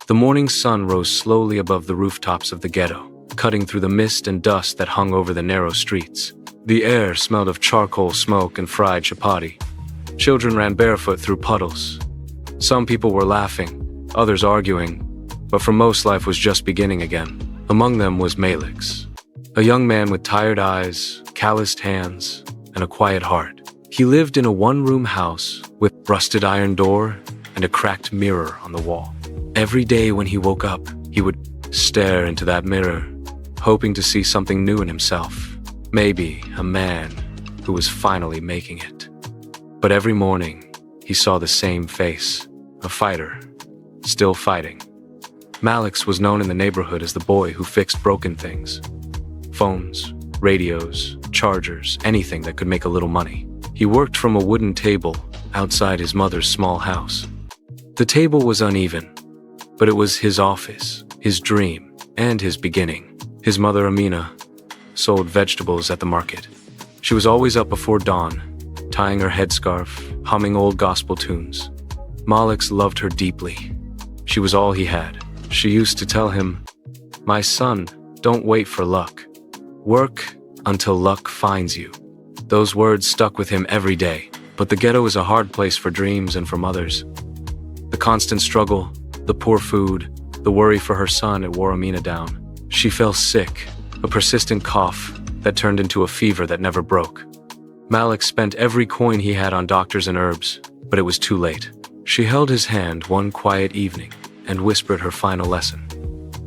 The morning sun rose slowly above the rooftops of the ghetto, cutting through the mist and dust that hung over the narrow streets. The air smelled of charcoal smoke and fried chapati. Children ran barefoot through puddles. Some people were laughing, others arguing, but for most life was just beginning again. Among them was Malix, a young man with tired eyes, calloused hands, and a quiet heart. He lived in a one-room house with a rusted iron door and a cracked mirror on the wall. Every day when he woke up, he would stare into that mirror, hoping to see something new in himself. Maybe a man who was finally making it. But every morning, he saw the same face, a fighter, still fighting. Malix was known in the neighborhood as the boy who fixed broken things. Phones, radios, chargers, anything that could make a little money. He worked from a wooden table outside his mother's small house. The table was uneven, but it was his office, his dream, and his beginning. His mother, Amina, sold vegetables at the market. She was always up before dawn, tying her headscarf, humming old gospel tunes. Malix loved her deeply. She was all he had. She used to tell him, "My son, don't wait for luck. Work until luck finds you." Those words stuck with him every day. But the ghetto is a hard place for dreams and for mothers. The constant struggle, the poor food, the worry for her son, it wore Amina down. She fell sick, a persistent cough that turned into a fever that never broke. Malix spent every coin he had on doctors and herbs, but it was too late. She held his hand one quiet evening and whispered her final lesson.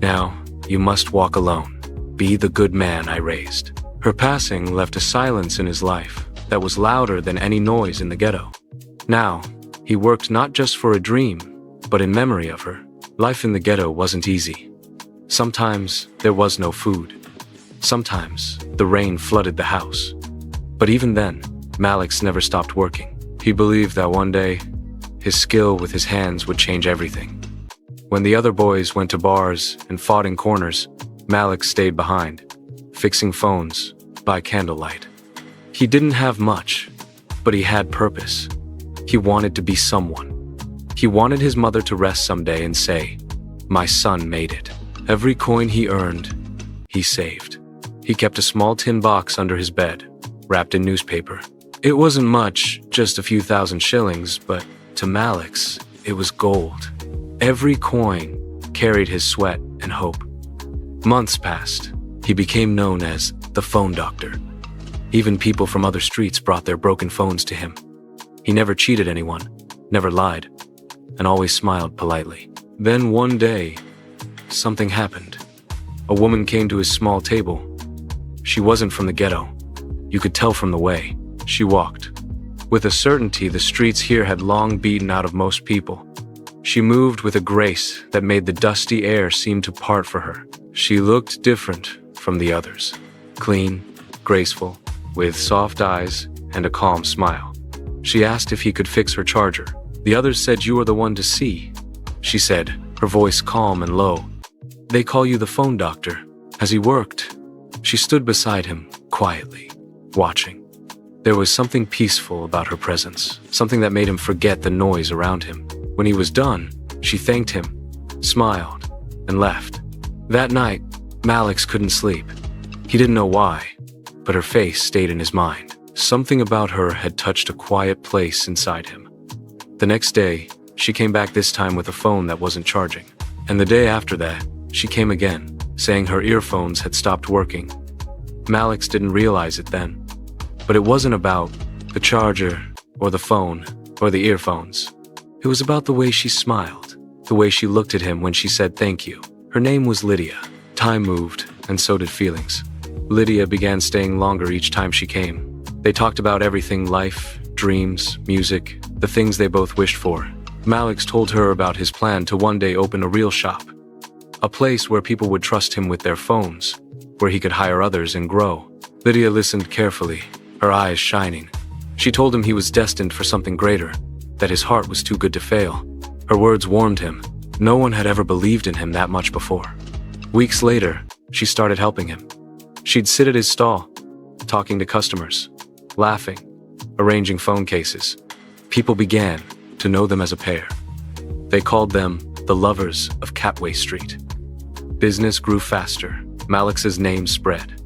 "Now, you must walk alone. Be the good man I raised." Her passing left a silence in his life that was louder than any noise in the ghetto. Now, he worked not just for a dream, but in memory of her. Life in the ghetto wasn't easy. Sometimes there was no food. Sometimes the rain flooded the house. But even then, Malix never stopped working. He believed that one day, his skill with his hands would change everything. When the other boys went to bars and fought in corners, Malix stayed behind, fixing phones by candlelight. He didn't have much, but he had purpose. He wanted to be someone. He wanted his mother to rest someday and say, "My son made it." Every coin he earned, he saved. He kept a small tin box under his bed, wrapped in newspaper. It wasn't much, just a few thousand shillings, but to Malix, it was gold. Every coin carried his sweat and hope. Months passed. He became known as the phone doctor. Even people from other streets brought their broken phones to him. He never cheated anyone, never lied, and always smiled politely. Then one day, something happened. A woman came to his small table. She wasn't from the ghetto. You could tell from the way she walked. With a certainty the streets here had long beaten out of most people. She moved with a grace that made the dusty air seem to part for her. She looked different from the others. Clean, graceful, with soft eyes and a calm smile. She asked if he could fix her charger. The others said, "You are the one to see," she said, her voice calm and low. "They call you the phone doctor." As he worked, she stood beside him, quietly, watching. There was something peaceful about her presence, something that made him forget the noise around him. When he was done, she thanked him, smiled, and left. That night, Malix couldn't sleep. He didn't know why, but her face stayed in his mind. Something about her had touched a quiet place inside him. The next day, she came back, this time with a phone that wasn't charging. And the day after that, she came again, saying her earphones had stopped working. Malix didn't realize it then, but it wasn't about the charger or the phone or the earphones. It was about the way she smiled, the way she looked at him when she said thank you. Her name was Lydia. Time moved, and so did feelings. Lydia began staying longer each time she came. They talked about everything: life, dreams, music, the things they both wished for. Malix told her about his plan to one day open a real shop, a place where people would trust him with their phones, where he could hire others and grow. Lydia listened carefully, her eyes shining. She told him he was destined for something greater, that his heart was too good to fail. Her words warmed him. No one had ever believed in him that much before. Weeks later, she started helping him. She'd sit at his stall, talking to customers, laughing, arranging phone cases. People began to know them as a pair. They called them the lovers of Catway Street. Business grew faster. Malix's name spread.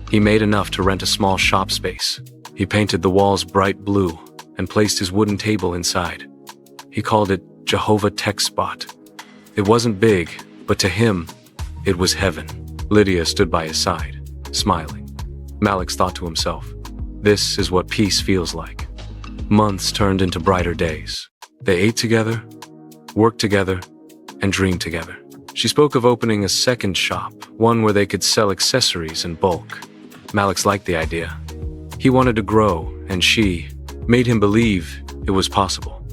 He made enough to rent a small shop space. He painted the walls bright blue and placed his wooden table inside. He called it Jehovah Tech Spot. It wasn't big, but to him, it was heaven. Lydia stood by his side, smiling. Malix thought to himself, this is what peace feels like. Months turned into brighter days. They ate together, worked together, and dreamed together. She spoke of opening a second shop, one where they could sell accessories in bulk. Malix liked the idea. He wanted to grow, and she made him believe it was possible.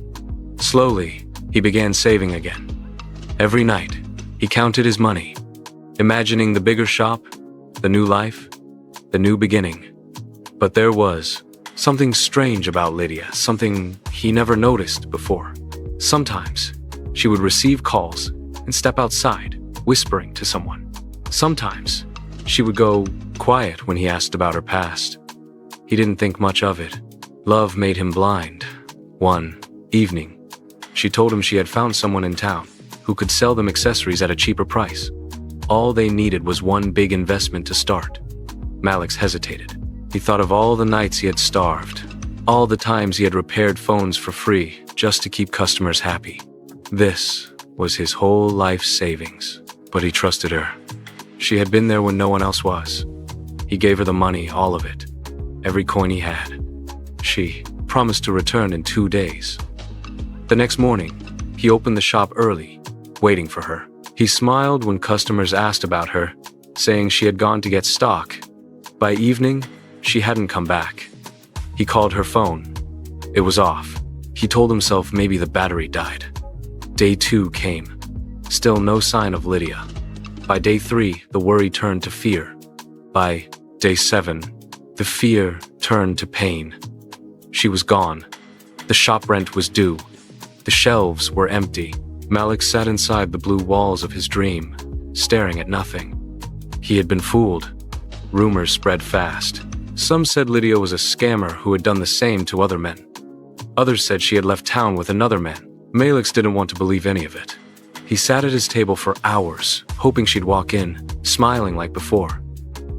Slowly, he began saving again. Every night, he counted his money, imagining the bigger shop, the new life, the new beginning. But there was something strange about Lydia, something he never noticed before. Sometimes, she would receive calls and step outside, whispering to someone. Sometimes, she would go quiet when he asked about her past. He didn't think much of it. Love made him blind. One evening, she told him she had found someone in town who could sell them accessories at a cheaper price. All they needed was one big investment to start. Malix hesitated. He thought of all the nights he had starved, all the times he had repaired phones for free just to keep customers happy. This was his whole life savings, but he trusted her. She had been there when no one else was. He gave her the money, all of it, every coin he had. She promised to return in 2 days. The next morning, he opened the shop early, waiting for her. He smiled when customers asked about her, saying she had gone to get stock. By evening, she hadn't come back. He called her phone. It was off. He told himself maybe the battery died. Day 2 came. Still no sign of Lydia. By day 3, the worry turned to fear. By day 7, the fear turned to pain. She was gone. The shop rent was due. The shelves were empty. Malix sat inside the blue walls of his dream, staring at nothing. He had been fooled. Rumors spread fast. Some said Lydia was a scammer who had done the same to other men. Others said she had left town with another man. Malix didn't want to believe any of it. He sat at his table for hours, hoping she'd walk in, smiling like before.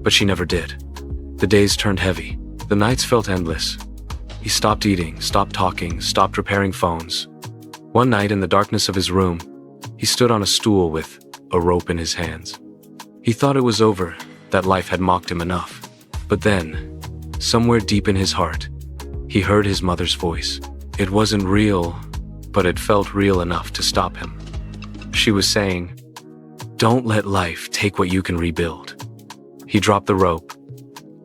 But she never did. The days turned heavy. The nights felt endless. He stopped eating, stopped talking, stopped repairing phones. One night in the darkness of his room, he stood on a stool with a rope in his hands. He thought it was over, that life had mocked him enough. But then, somewhere deep in his heart, he heard his mother's voice. It wasn't real, but it felt real enough to stop him. She was saying, "Don't let life take what you can rebuild." He dropped the rope,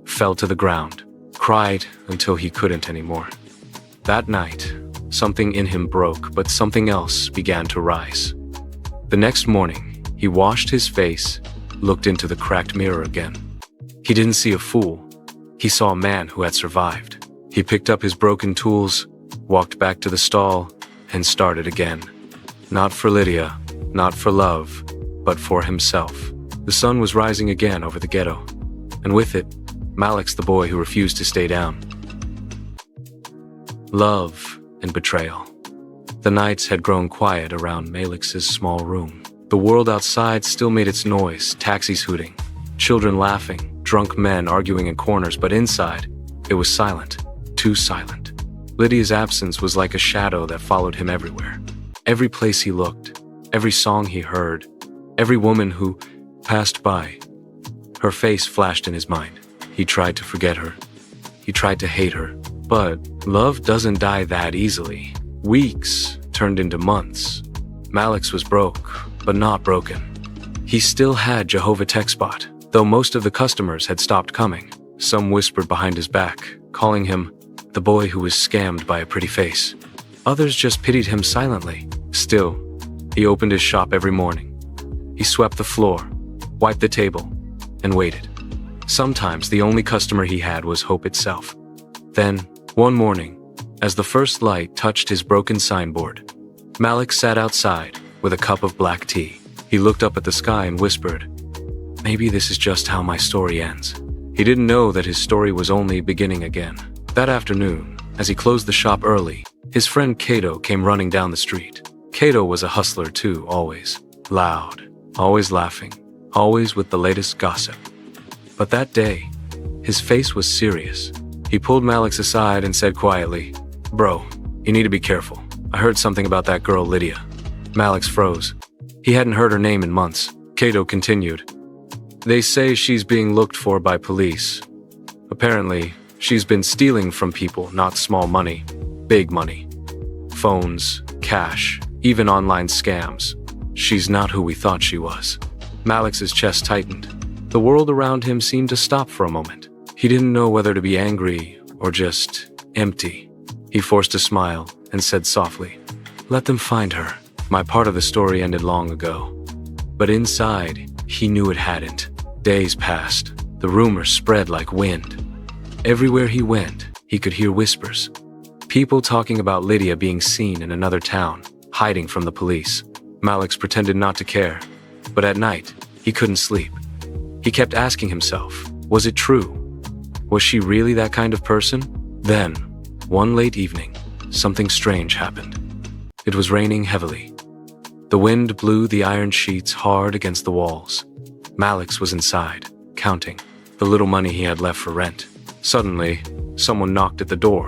fell to the ground, cried until he couldn't anymore. That night, something in him broke, but something else began to rise. The next morning, he washed his face, looked into the cracked mirror again. He didn't see a fool. He saw a man who had survived. He picked up his broken tools, walked back to the stall, and started again. Not for Lydia, not for love, but for himself. The sun was rising again over the ghetto, and with it, Malix, the boy who refused to stay down. Love and betrayal. The nights had grown quiet around Malix's small room. The world outside still made its noise, taxis hooting, children laughing, drunk men arguing in corners, but inside, it was silent, too silent. Lydia's absence was like a shadow that followed him everywhere. Every place he looked, every song he heard, every woman who passed by, her face flashed in his mind. He tried to forget her. He tried to hate her. But love doesn't die that easily. Weeks turned into months. Malix was broke, but not broken. He still had Jehovah Tech Spot, though most of the customers had stopped coming. Some whispered behind his back, calling him the boy who was scammed by a pretty face. Others just pitied him silently. Still, he opened his shop every morning. He swept the floor, wiped the table, and waited. Sometimes the only customer he had was hope itself. Then, one morning, as the first light touched his broken signboard, Malix sat outside with a cup of black tea. He looked up at the sky and whispered, "Maybe this is just how my story ends." He didn't know that his story was only beginning again. That afternoon, as he closed the shop early, his friend Ghetto came running down the street. Kato was a hustler too, always. Loud, always laughing, always with the latest gossip. But that day, his face was serious. He pulled Malix aside and said quietly, "Bro, you need to be careful. I heard something about that girl Lydia." Malix froze. He hadn't heard her name in months. Kato continued, "They say she's being looked for by police. Apparently, she's been stealing from people, not small money, big money. Phones, cash, even online scams. She's not who we thought she was." Malix's chest tightened. The world around him seemed to stop for a moment. He didn't know whether to be angry or just empty. He forced a smile and said softly, "Let them find her." My part of the story ended long ago. But inside, he knew it hadn't. Days passed. The rumors spread like wind. Everywhere he went, he could hear whispers. People talking about Lydia being seen in another town, hiding from the police. Malix pretended not to care, but at night, he couldn't sleep. He kept asking himself, was it true? Was she really that kind of person? Then, one late evening, something strange happened. It was raining heavily. The wind blew the iron sheets hard against the walls. Malix was inside, counting the little money he had left for rent. Suddenly, someone knocked at the door.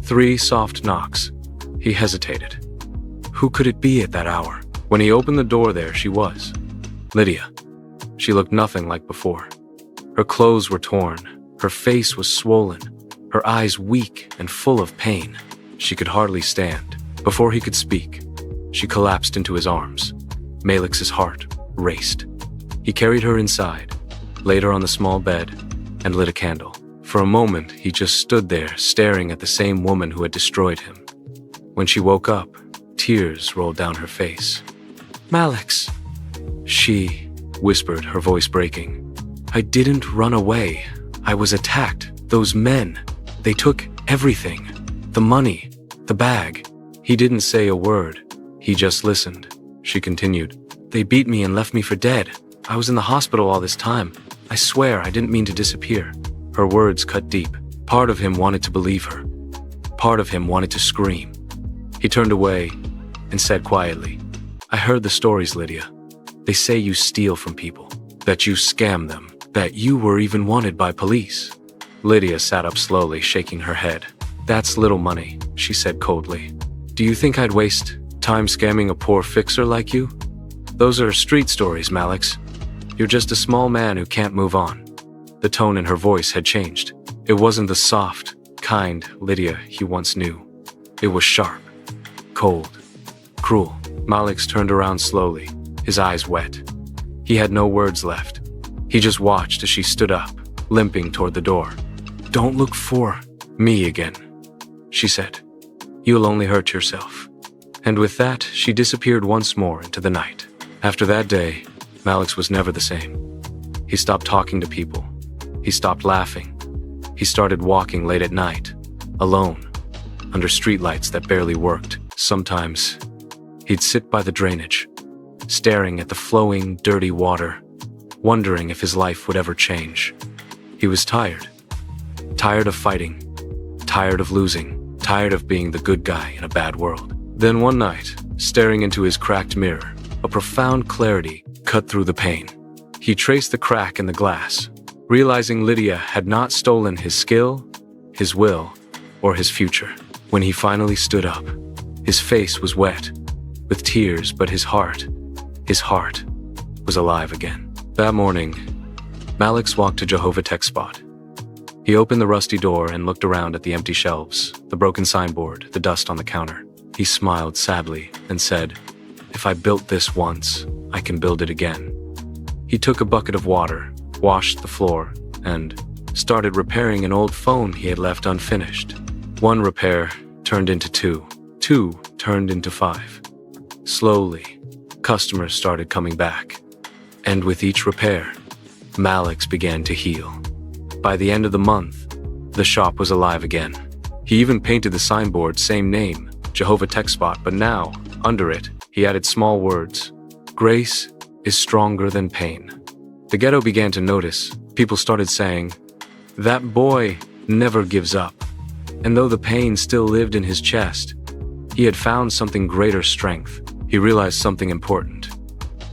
3 soft knocks. He hesitated. Who could it be at that hour? When he opened the door, there she was. Lydia. She looked nothing like before. Her clothes were torn. Her face was swollen. Her eyes weak and full of pain. She could hardly stand. Before he could speak, she collapsed into his arms. Malix's heart raced. He carried her inside, laid her on the small bed, and lit a candle. For a moment, he just stood there, staring at the same woman who had destroyed him. When she woke up, tears rolled down her face. "Malix," she whispered, her voice breaking. "I didn't run away. I was attacked. Those men, they took everything. The money, the bag." He didn't say a word. He just listened. She continued, "They beat me and left me for dead. I was in the hospital all this time. I swear I didn't mean to disappear." Her words cut deep. Part of him wanted to believe her. Part of him wanted to scream. He turned away and said quietly, "I heard the stories, Lydia. They say you steal from people, that you scam them, that you were even wanted by police." Lydia sat up slowly, shaking her head. "That's little money," she said coldly. "Do you think I'd waste time scamming a poor fixer like you? Those are street stories, Malix. You're just a small man who can't move on." The tone in her voice had changed. It wasn't the soft, kind Lydia he once knew. It was sharp, cold, cruel. Malix turned around slowly, his eyes wet. He had no words left. He just watched as she stood up, limping toward the door. "Don't look for me again," she said. "You'll only hurt yourself." And with that, she disappeared once more into the night. After that day, Malix was never the same. He stopped talking to people. He stopped laughing. He started walking late at night, alone, under streetlights that barely worked. Sometimes, he'd sit by the drainage, staring at the flowing, dirty water, wondering if his life would ever change. He was tired. Tired of fighting. Tired of losing. Tired of being the good guy in a bad world. Then one night, staring into his cracked mirror, a profound clarity cut through the pain. He traced the crack in the glass, realizing Lydia had not stolen his skill, his will, or his future. When he finally stood up, his face was wet with tears, but his heart was alive again. That morning, Malix walked to Jehovah Tech Spot. He opened the rusty door and looked around at the empty shelves, the broken signboard, the dust on the counter. He smiled sadly and said, "If I built this once, I can build it again." He took a bucket of water, washed the floor, and started repairing an old phone he had left unfinished. One repair turned into 2. 2 turned into 5. Slowly, customers started coming back. And with each repair, Malix began to heal. By the end of the month, the shop was alive again. He even painted the signboard, same name, Jehovah Tech Spot, but now, under it, he added small words, "Grace is stronger than pain." The ghetto began to notice. People started saying, "That boy never gives up." And though the pain still lived in his chest, he had found something greater: strength. He realized something important.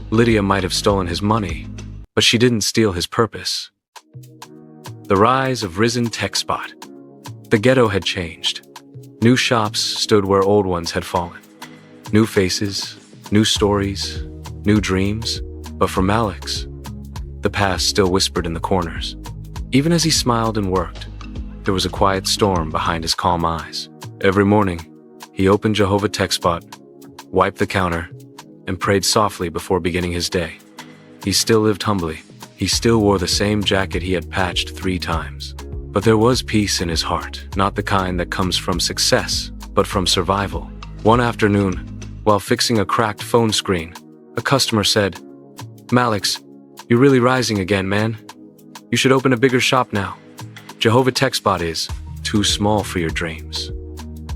Lydia might have stolen his money, but she didn't steal his purpose. The rise of risen tech spot. The ghetto had changed. New shops stood where old ones had fallen. New faces, new stories, new dreams. But for Malix, the past still whispered in the corners. Even as he smiled and worked, there was a quiet storm behind his calm eyes. Every morning, he opened Jehovah Tech Spot, wiped the counter, and prayed softly before beginning his day. He still lived humbly. He still wore the same jacket he had patched 3 times. But there was peace in his heart, not the kind that comes from success, but from survival. One afternoon, while fixing a cracked phone screen, a customer said, "Malix, you're really rising again, man. You should open a bigger shop now. Jehovah Tech Spot is too small for your dreams."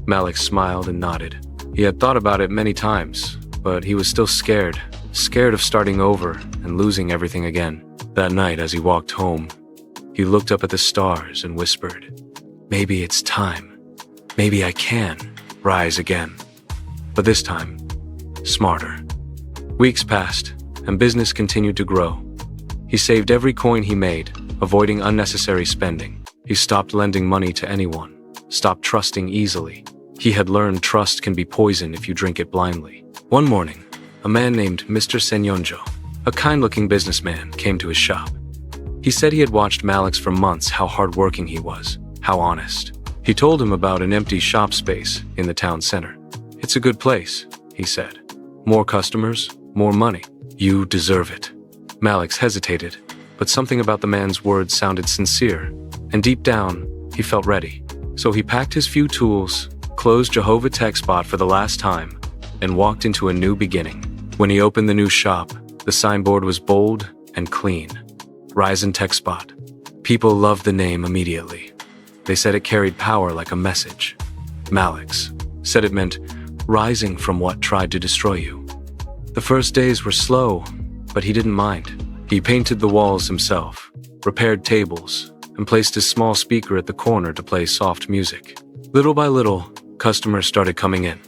Malix smiled and nodded. He had thought about it many times, but he was still scared of starting over and losing everything again. That night, as he walked home, he looked up at the stars and whispered, "Maybe it's time. Maybe I can rise again." But this time, smarter. Weeks passed, and business continued to grow. He saved every coin he made, avoiding unnecessary spending. He stopped lending money to anyone, stopped trusting easily. He had learned trust can be poison if you drink it blindly. One morning, a man named Mr. Senyonjo, a kind-looking businessman, came to his shop. He said he had watched Malix for months, how hardworking he was, how honest. He told him about an empty shop space in the town center. "It's a good place," he said. "More customers, more money. You deserve it." Malix hesitated, but something about the man's words sounded sincere, and deep down, he felt ready. So he packed his few tools, closed Jehovah Tech Spot for the last time, and walked into a new beginning. When he opened the new shop, the signboard was bold and clean. Rise in Tech Spot. People loved the name immediately. They said it carried power like a message. Malix said it meant rising from what tried to destroy you. The first days were slow, but he didn't mind. He painted the walls himself, repaired tables, and placed his small speaker at the corner to play soft music. Little by little, customers started coming in.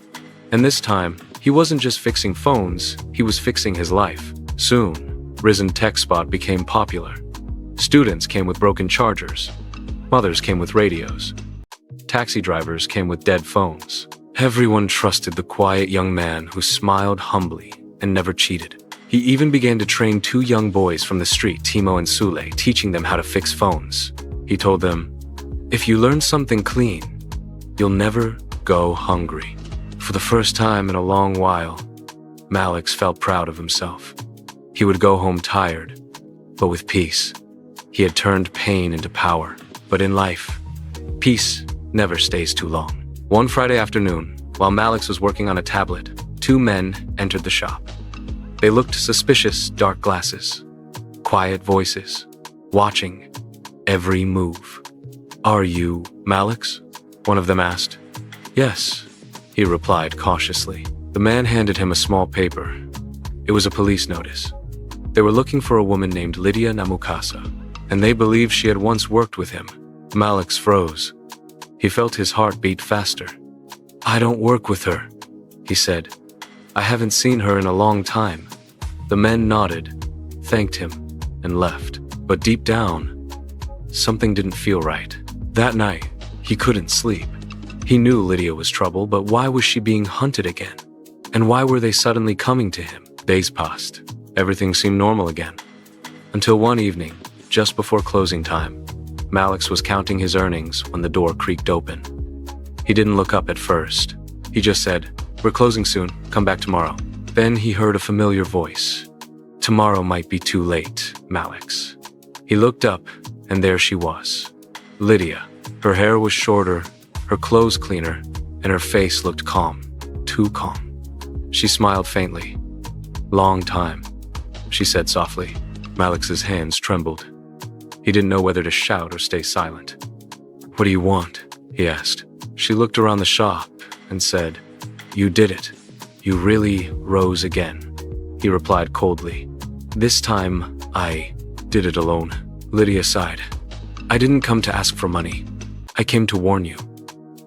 And this time, he wasn't just fixing phones, he was fixing his life. Soon, Risen Tech Spot became popular. Students came with broken chargers. Mothers came with radios. Taxi drivers came with dead phones. Everyone trusted the quiet young man who smiled humbly and never cheated. He even began to train 2 young boys from the street, Timo and Sule, teaching them how to fix phones. He told them, "If you learn something clean, you'll never go hungry." For the first time in a long while, Malix felt proud of himself. He would go home tired, but with peace. He had turned pain into power. But in life, peace never stays too long. One Friday afternoon, while Malix was working on a tablet, 2 men entered the shop. They looked suspicious, dark glasses, quiet voices, watching every move. "Are you Malix?" one of them asked. "Yes," he replied cautiously. The man handed him a small paper. It was a police notice. They were looking for a woman named Lydia Namukasa, and they believed she had once worked with him. Malix froze. He felt his heart beat faster. "I don't work with her," he said. "I haven't seen her in a long time." The men nodded, thanked him, and left. But deep down, something didn't feel right. That night, he couldn't sleep. He knew Lydia was trouble, but why was she being hunted again? And why were they suddenly coming to him? Days passed. Everything seemed normal again. Until one evening, just before closing time, Malix was counting his earnings when the door creaked open. He didn't look up at first. He just said, "We're closing soon, come back tomorrow." Then he heard a familiar voice. "Tomorrow might be too late, Malix." He looked up, and there she was. Lydia. Her hair was shorter, her clothes cleaner, and her face looked calm. Too calm. She smiled faintly. "Long time," she said softly. Malix's hands trembled. He didn't know whether to shout or stay silent. "What do you want?" he asked. She looked around the shop and said, "You did it. You really rose again," he replied coldly. "This time, I did it alone." Lydia sighed. "I didn't come to ask for money. I came to warn you."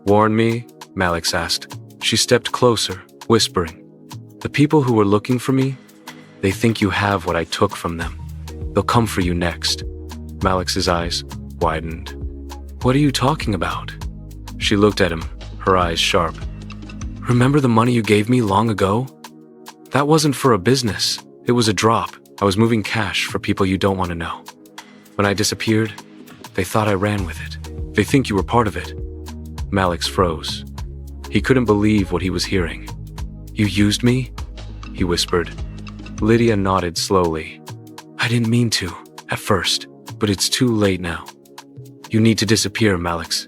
"Warn me?" Malix asked. She stepped closer, whispering, The people who were looking for me, they think you have what I took from them. They'll come for you next. Malix's eyes widened. What are you talking about? She looked at him, her eyes sharp. Remember the money you gave me long ago? That wasn't for a business. It was a drop. I was moving cash for people you don't want to know. When I disappeared, they thought I ran with it. They think you were part of it. Malix froze. He couldn't believe what he was hearing. You used me? He whispered. Lydia nodded slowly. I didn't mean to, at first, but it's too late now. You need to disappear, Malix.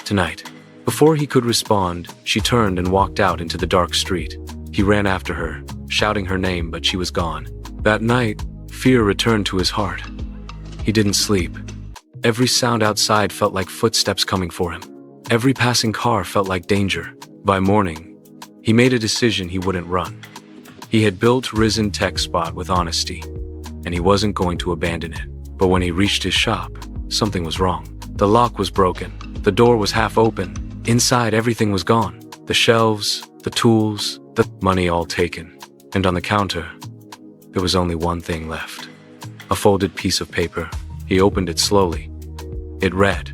Tonight. Before he could respond, she turned and walked out into the dark street. He ran after her, shouting her name, but she was gone. That night, fear returned to his heart. He didn't sleep. Every sound outside felt like footsteps coming for him. Every passing car felt like danger. By morning, he made a decision he wouldn't run. He had built Risen Tech Spot with honesty, and he wasn't going to abandon it. But when he reached his shop, something was wrong. The lock was broken. The door was half open. Inside, everything was gone. The shelves, the tools, the money all taken. And on the counter, there was only one thing left. A folded piece of paper. He opened it slowly. It read,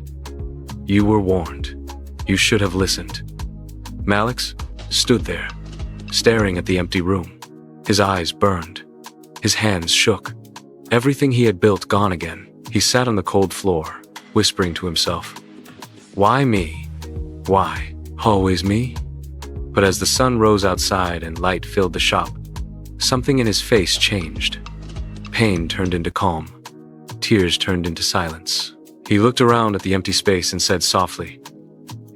You were warned. You should have listened. Malix stood there, staring at the empty room. His eyes burned. His hands shook. Everything he had built gone again. He sat on the cold floor, whispering to himself, Why me? Why? Always me? But as the sun rose outside and light filled the shop, something in his face changed. Pain turned into calm. Tears turned into silence. He looked around at the empty space and said softly,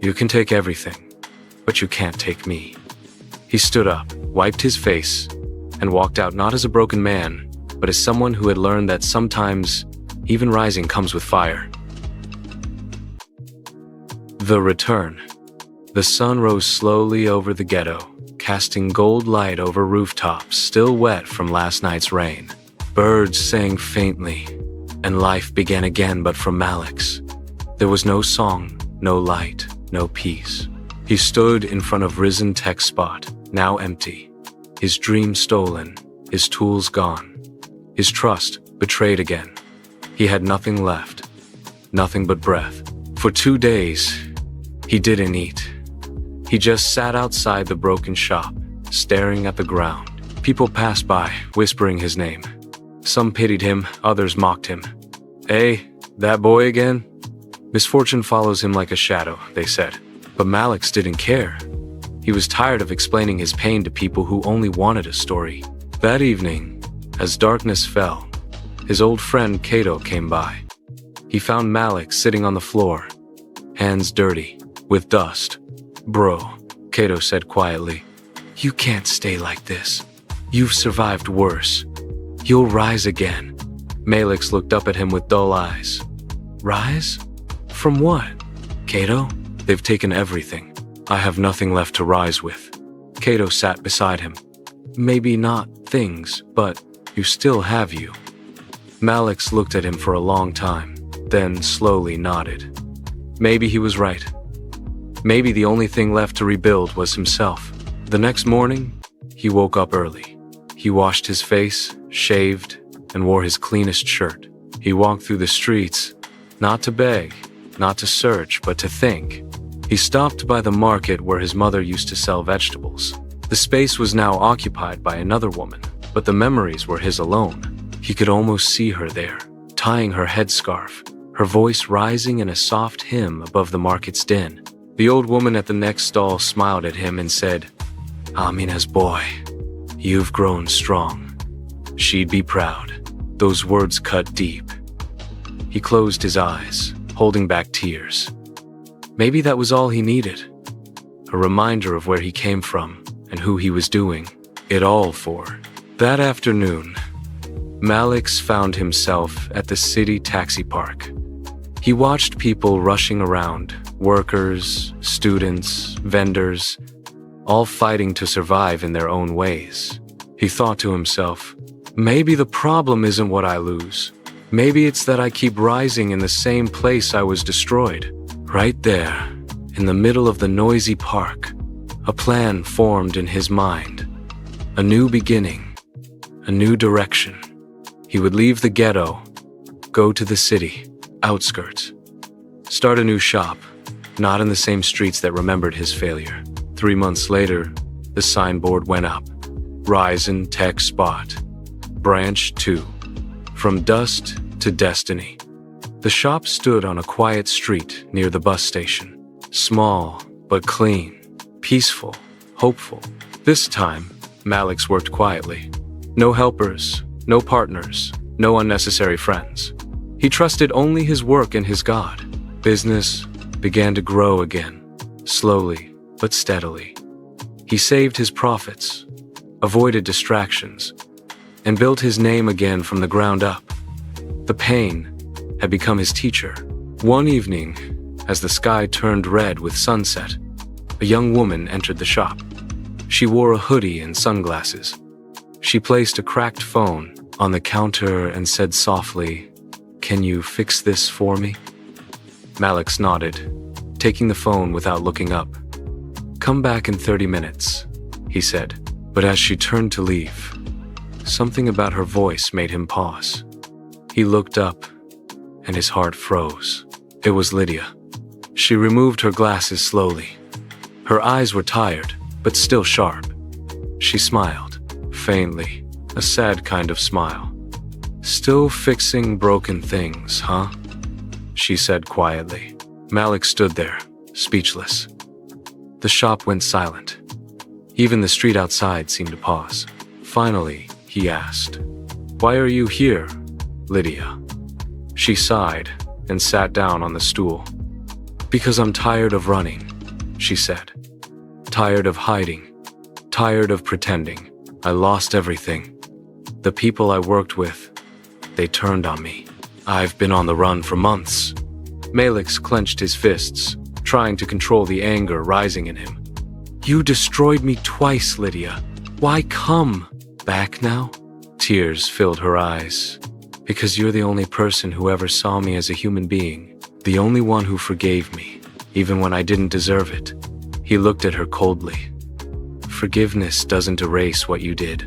You can take everything, but you can't take me. He stood up, wiped his face, and walked out not as a broken man, but as someone who had learned that sometimes even rising comes with fire. The Return. The sun rose slowly over the ghetto, casting gold light over rooftops still wet from last night's rain. Birds sang faintly, and life began again, but from Malix. There was no song, no light, no peace. He stood in front of Risen Tech Spot, now empty. His dream stolen, his tools gone, his trust betrayed again. He had nothing left, nothing but breath. For 2 days, he didn't eat. He just sat outside the broken shop, staring at the ground. People passed by, whispering his name. Some pitied him, others mocked him. Hey, that boy again? Misfortune follows him like a shadow, they said. But Malix didn't care. He was tired of explaining his pain to people who only wanted a story. That evening, as darkness fell, his old friend Ghetto came by. He found Malix sitting on the floor, hands dirty, with dust. Bro, Ghetto said quietly, you can't stay like this. You've survived worse. You'll rise again. Malix looked up at him with dull eyes. Rise? From what? Ghetto? They've taken everything. I have nothing left to rise with. Ghetto sat beside him. Maybe not things, but you still have you. Malix looked at him for a long time, then slowly nodded. Maybe he was right. Maybe the only thing left to rebuild was himself. The next morning, he woke up early. He washed his face, shaved, and wore his cleanest shirt. He walked through the streets, not to beg, not to search, but to think. He stopped by the market where his mother used to sell vegetables. The space was now occupied by another woman, but the memories were his alone. He could almost see her there, tying her headscarf, her voice rising in a soft hymn above the market's din. The old woman at the next stall smiled at him and said, Amina's boy, you've grown strong. She'd be proud. Those words cut deep. He closed his eyes, holding back tears. Maybe that was all he needed. A reminder of where he came from and who he was doing it all for. That afternoon, Malix found himself at the city taxi park. He watched people rushing around, workers, students, vendors, all fighting to survive in their own ways. He thought to himself, maybe the problem isn't what I lose. Maybe it's that I keep rising in the same place I was destroyed. Right there, in the middle of the noisy park, a plan formed in his mind. A new beginning, a new direction. He would leave the ghetto, go to the city, outskirts, start a new shop, not in the same streets that remembered his failure. 3 months later, the signboard went up. Ryzen Tech Spot. Branch 2. From dust to destiny. The shop stood on a quiet street near the bus station. Small, but clean. Peaceful, hopeful. This time, Malix worked quietly. No helpers, no partners, no unnecessary friends. He trusted only his work and his God. Business began to grow again, slowly but steadily. He saved his profits, avoided distractions, and built his name again from the ground up. The pain had become his teacher. One evening, as the sky turned red with sunset, a young woman entered the shop. She wore a hoodie and sunglasses. She placed a cracked phone on the counter and said softly, "Can you fix this for me?" Malix nodded, taking the phone without looking up. "Come back in 30 minutes, he said. But as she turned to leave, something about her voice made him pause. He looked up, and his heart froze. It was Lydia. She removed her glasses slowly. Her eyes were tired, but still sharp. She smiled, faintly, a sad kind of smile. "Still fixing broken things, huh?" she said quietly. Malix stood there, speechless. The shop went silent. Even the street outside seemed to pause. Finally, he asked, "Why are you here, Lydia?" She sighed and sat down on the stool. "Because I'm tired of running," she said. "Tired of hiding. Tired of pretending. I lost everything. The people I worked with, they turned on me. I've been on the run for months." Malix clenched his fists, trying to control the anger rising in him. "You destroyed me twice, Lydia. Why come back now?" Tears filled her eyes. "Because you're the only person who ever saw me as a human being, the only one who forgave me, even when I didn't deserve it." He looked at her coldly. "Forgiveness doesn't erase what you did."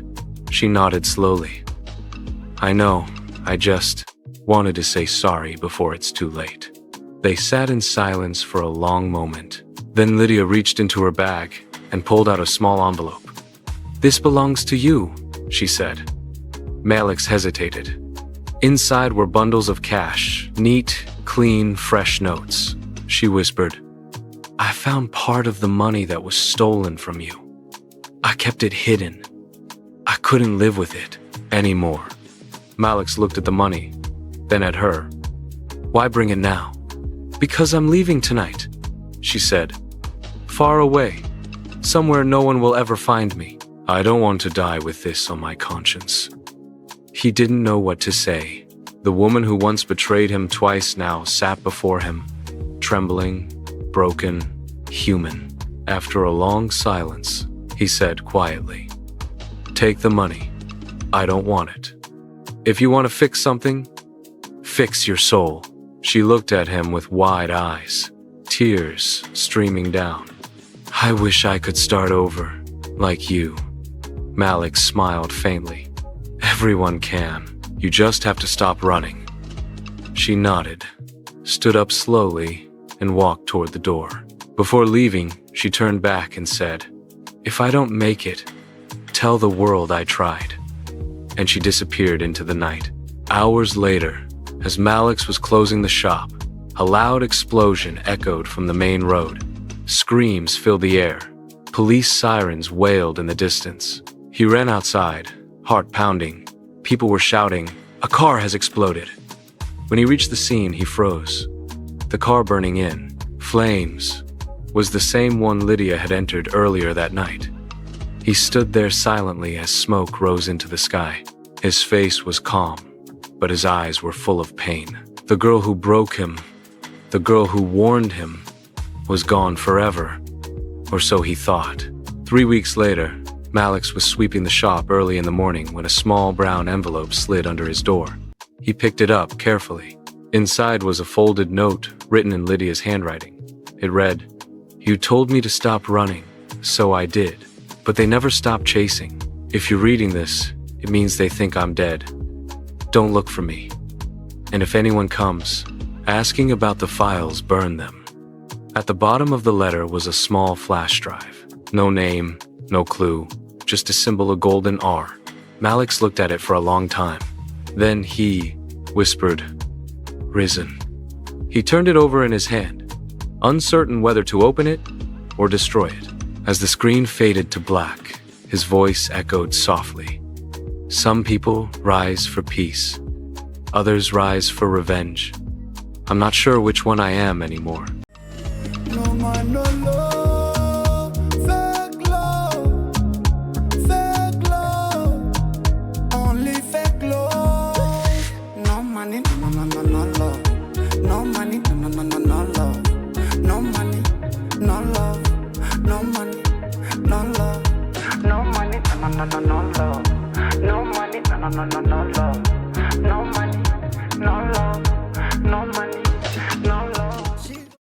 She nodded slowly. "I know, I just wanted to say sorry before it's too late." They sat in silence for a long moment. Then Lydia reached into her bag and pulled out a small envelope. "This belongs to you," she said. Malix hesitated. Inside were bundles of cash, neat, clean, fresh notes. She whispered, "I found part of the money that was stolen from you. I kept it hidden. I couldn't live with it anymore." Malix looked at the money, then at her. "Why bring it now?" "Because I'm leaving tonight," she said. "Far away, somewhere no one will ever find me. I don't want to die with this on my conscience." He didn't know what to say. The woman who once betrayed him twice now sat before him, trembling, broken, human. After a long silence, he said quietly, "Take the money. I don't want it. If you want to fix something, fix your soul." She looked at him with wide eyes, tears streaming down. "I wish I could start over, like you." Malix smiled faintly. "Everyone can. You just have to stop running." She nodded, stood up slowly, and walked toward the door. Before leaving, she turned back and said, "If I don't make it, tell the world I tried." And she disappeared into the night. Hours later, as Malix was closing the shop, a loud explosion echoed from the main road. Screams filled the air. Police sirens wailed in the distance. He ran outside, heart pounding. People were shouting, "A car has exploded." When he reached the scene, he froze. The car burning in flames was the same one Lydia had entered earlier that night. He stood there silently as smoke rose into the sky. His face was calm, but his eyes were full of pain. The girl who broke him, the girl who warned him, was gone forever, or so he thought. 3 weeks later, Malix was sweeping the shop early in the morning when a small brown envelope slid under his door. He picked it up carefully. Inside was a folded note written in Lydia's handwriting. It read, "You told me to stop running, so I did, but they never stopped chasing." If you're reading this, it means they think I'm dead. Don't look for me. And if anyone comes, asking about the files, burn them. At the bottom of the letter was a small flash drive. No name, no clue, just a symbol, a golden R. Malix looked at it for a long time. Then he whispered, "Risen." He turned it over in his hand, uncertain whether to open it or destroy it. As the screen faded to black, his voice echoed softly. Some people rise for peace. Others rise for revenge. I'm not sure which one I am anymore.